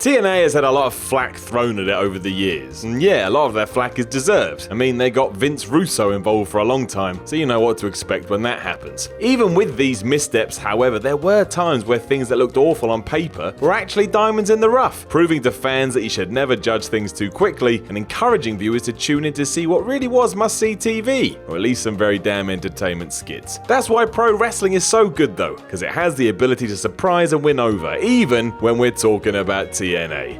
TNA has had a lot of flack thrown at it over the years, and yeah, a lot of their flack is deserved. I mean, they got Vince Russo involved for a long time, so you know what to expect when that happens. Even with these missteps, however, there were times where things that looked awful on paper were actually diamonds in the rough, proving to fans that you should never judge things too quickly and encouraging viewers to tune in to see what really was must-see TV, or at least some very damn entertainment skits. That's why pro wrestling is so good though, because it has the ability to surprise and win over, even when we're talking about TNA.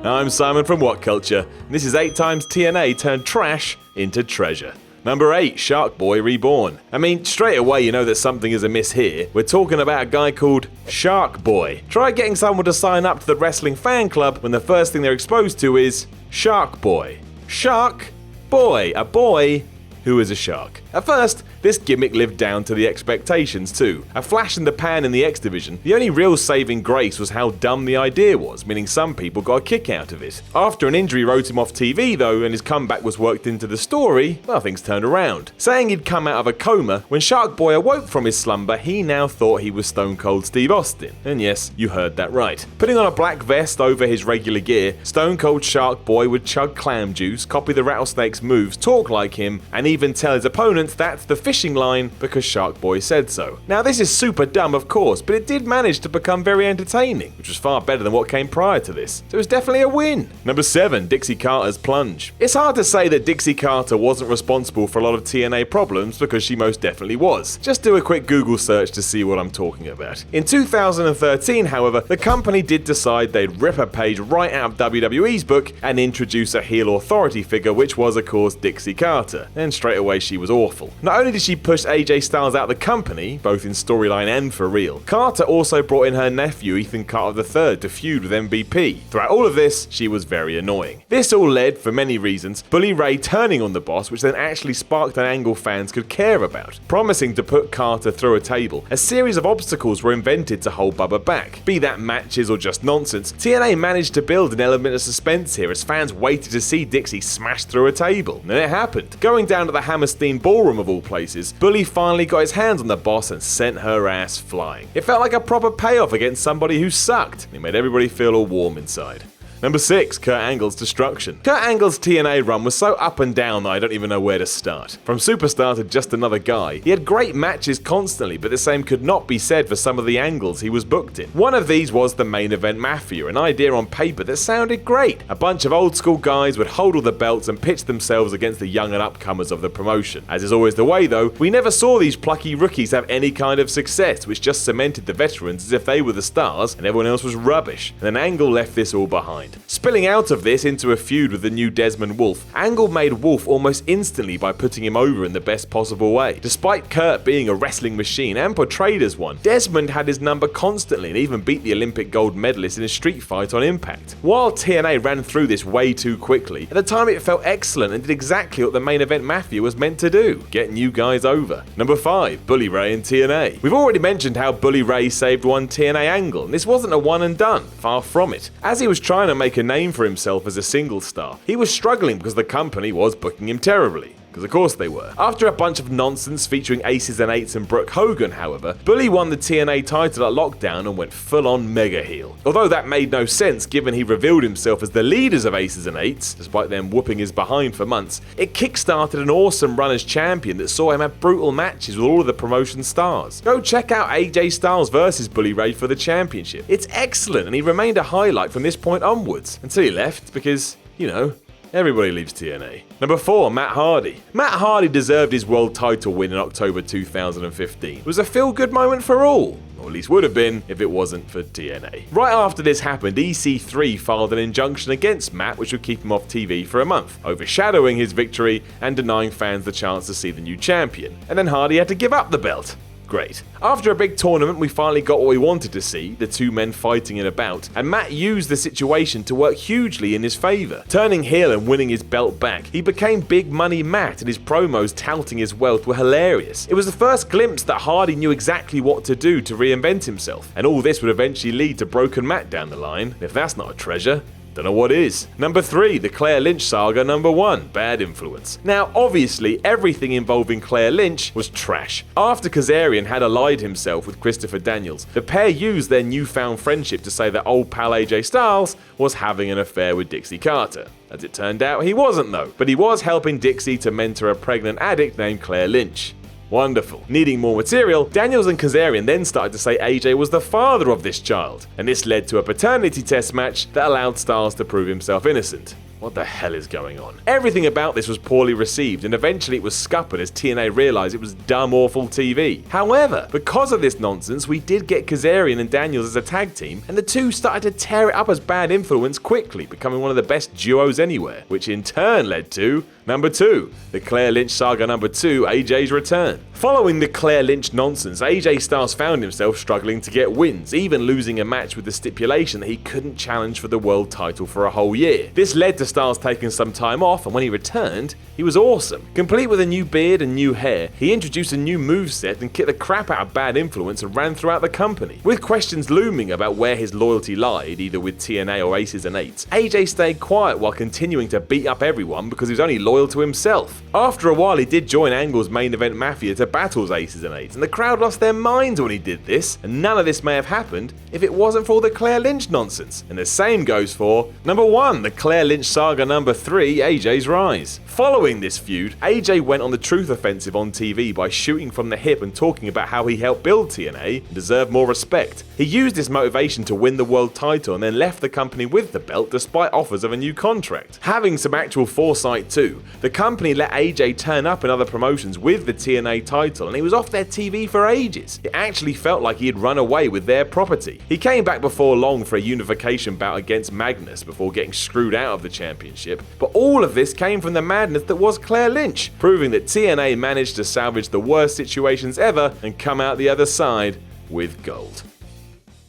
I'm Simon from What Culture, and this is 8 times TNA turned trash into treasure. Number 8, Shark Boy Reborn. I mean, straight away you know that something is amiss here. We're talking about a guy called Shark Boy. Try getting someone to sign up to the wrestling fan club when the first thing they're exposed to is Shark Boy. Shark Boy, a boy who is a shark. At first, this gimmick lived down to the expectations too. A flash in the pan in the X Division, the only real saving grace was how dumb the idea was, meaning some people got a kick out of it. After an injury wrote him off TV though, and his comeback was worked into the story, well, things turned around. Saying he'd come out of a coma, when Shark Boy awoke from his slumber, he now thought he was Stone Cold Steve Austin. And yes, you heard that right. Putting on a black vest over his regular gear, Stone Cold Shark Boy would chug clam juice, copy the Rattlesnake's moves, talk like him, and even tell his opponents that's the fishing line because Shark Boy said so. Now this is super dumb of course, but it did manage to become very entertaining, which was far better than what came prior to this. So it was definitely a win. Number 7, Dixie Carter's Plunge. It's hard to say that Dixie Carter wasn't responsible for a lot of TNA problems because she most definitely was. Just do a quick Google search to see what I'm talking about. In 2013, however, the company did decide they'd rip a page right out of WWE's book and introduce a heel authority figure, which was of course Dixie Carter. And straight away she was awful. Not only did she push AJ Styles out of the company, both in storyline and for real, Carter also brought in her nephew Ethan Carter III to feud with MVP. Throughout all of this, she was very annoying. This all led, for many reasons, Bully Ray turning on the boss, which then actually sparked an angle fans could care about. Promising to put Carter through a table, a series of obstacles were invented to hold Bubba back. Be that matches or just nonsense, TNA managed to build an element of suspense here as fans waited to see Dixie smash through a table. And then it happened. Going down to the Hammerstein Ballroom of all places, Bully finally got his hands on the boss and sent her ass flying. It felt like a proper payoff against somebody who sucked. It made everybody feel all warm inside. Number 6, Kurt Angle's Destruction. Kurt Angle's TNA run was so up and down that I don't even know where to start. From superstar to just another guy, he had great matches constantly, but the same could not be said for some of the angles he was booked in. One of these was the Main Event Mafia, an idea on paper that sounded great. A bunch of old school guys would hold all the belts and pitch themselves against the young and upcomers of the promotion. As is always the way though, we never saw these plucky rookies have any kind of success, which just cemented the veterans as if they were the stars and everyone else was rubbish. And then Angle left this all behind. Spilling out of this into a feud with the new Desmond Wolfe, Angle made Wolfe almost instantly by putting him over in the best possible way. Despite Kurt being a wrestling machine and portrayed as one, Desmond had his number constantly and even beat the Olympic gold medalist in a street fight on Impact. While TNA ran through this way too quickly, at the time it felt excellent and did exactly what the Main Event Mafia was meant to do, getting you guys over. Number 5, Bully Ray and TNA. We've already mentioned how Bully Ray saved one TNA angle, and this wasn't a one and done, far from it. As he was trying to make a name for himself as a single star, he was struggling because the company was booking him terribly. Because of course they were. After a bunch of nonsense featuring Aces and Eights and Brooke Hogan, however, Bully won the TNA title at Lockdown and went full-on mega heel. Although that made no sense given he revealed himself as the leaders of Aces and Eights, despite them whooping his behind for months, it kickstarted an awesome run as champion that saw him have brutal matches with all of the promotion stars. Go check out AJ Styles versus Bully Ray for the championship. It's excellent and he remained a highlight from this point onwards, until he left because, you know, everybody leaves TNA. Number 4, Matt Hardy. Matt Hardy deserved his world title win in October 2015. It was a feel-good moment for all. Or at least would have been if it wasn't for TNA. Right after this happened, EC3 filed an injunction against Matt which would keep him off TV for a month, overshadowing his victory and denying fans the chance to see the new champion. And then Hardy had to give up the belt. Great. After a big tournament, we finally got what we wanted to see, the two men fighting in a bout, and Matt used the situation to work hugely in his favour. Turning heel and winning his belt back, he became Big Money Matt, and his promos touting his wealth were hilarious. It was the first glimpse that Hardy knew exactly what to do to reinvent himself, and all this would eventually lead to Broken Matt down the line. If that's not a treasure, Don't know what is. Number 3, the Claire Lynch saga. Number 1, bad influence. Now, obviously, everything involving Claire Lynch was trash. After Kazarian had allied himself with Christopher Daniels, the pair used their newfound friendship to say that old pal AJ Styles was having an affair with Dixie Carter. As it turned out, he wasn't though, but he was helping Dixie to mentor a pregnant addict named Claire Lynch. Wonderful. Needing more material, Daniels and Kazarian then started to say AJ was the father of this child, and this led to a paternity test match that allowed Styles to prove himself innocent. What the hell is going on? Everything about this was poorly received, and eventually it was scuppered as TNA realised it was dumb, awful TV. However, because of this nonsense, we did get Kazarian and Daniels as a tag team, and the two started to tear it up as bad influence quickly, becoming one of the best duos anywhere, which in turn led to number 2, the Claire Lynch saga. Number 2, AJ's return. Following the Claire Lynch nonsense, AJ Styles found himself struggling to get wins, even losing a match with the stipulation that he couldn't challenge for the world title for a whole year. This led to Styles taking some time off, and when he returned, he was awesome. Complete with a new beard and new hair, he introduced a new moveset and kicked the crap out of bad influence and ran throughout the company. With questions looming about where his loyalty lied, either with TNA or Aces and Eights, AJ stayed quiet while continuing to beat up everyone because he was only loyal to himself. After a while, he did join Angle's main event Mafia to battle Aces and Eights, and the crowd lost their minds when he did this, and none of this may have happened if it wasn't for all the Claire Lynch nonsense. And the same goes for number 1, the Claire Lynch saga. Number 3, AJ's rise. Following this feud, AJ went on the truth offensive on TV by shooting from the hip and talking about how he helped build TNA and deserved more respect. He used this motivation to win the world title and then left the company with the belt despite offers of a new contract. Having some actual foresight too, the company let AJ turn up in other promotions with the TNA title and he was off their TV for ages. It actually felt like he had run away with their property. He came back before long for a unification bout against Magnus before getting screwed out of the championship, but all of this came from the madness that was Claire Lynch, proving that TNA managed to salvage the worst situations ever and come out the other side with gold.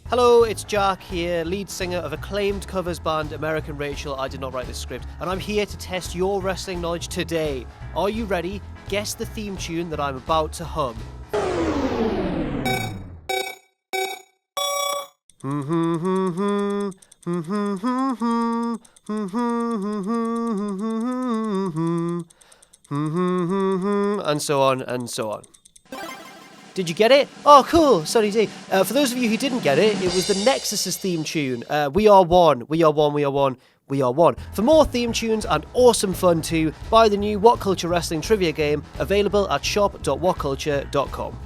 Hello, it's Jack here, lead singer of acclaimed covers band American Rachel. I did not write this script, and I'm here to test your wrestling knowledge today. Are you ready? Guess the theme tune that I'm about to hum. And so on and so on. Did you get it? Oh, cool. Sorry, D. For those of you who didn't get it, it was the Nexus's theme tune. We are one. We are one. We are one. We are one. For more theme tunes and awesome fun too, buy the new What Culture Wrestling trivia game available at shop.whatculture.com.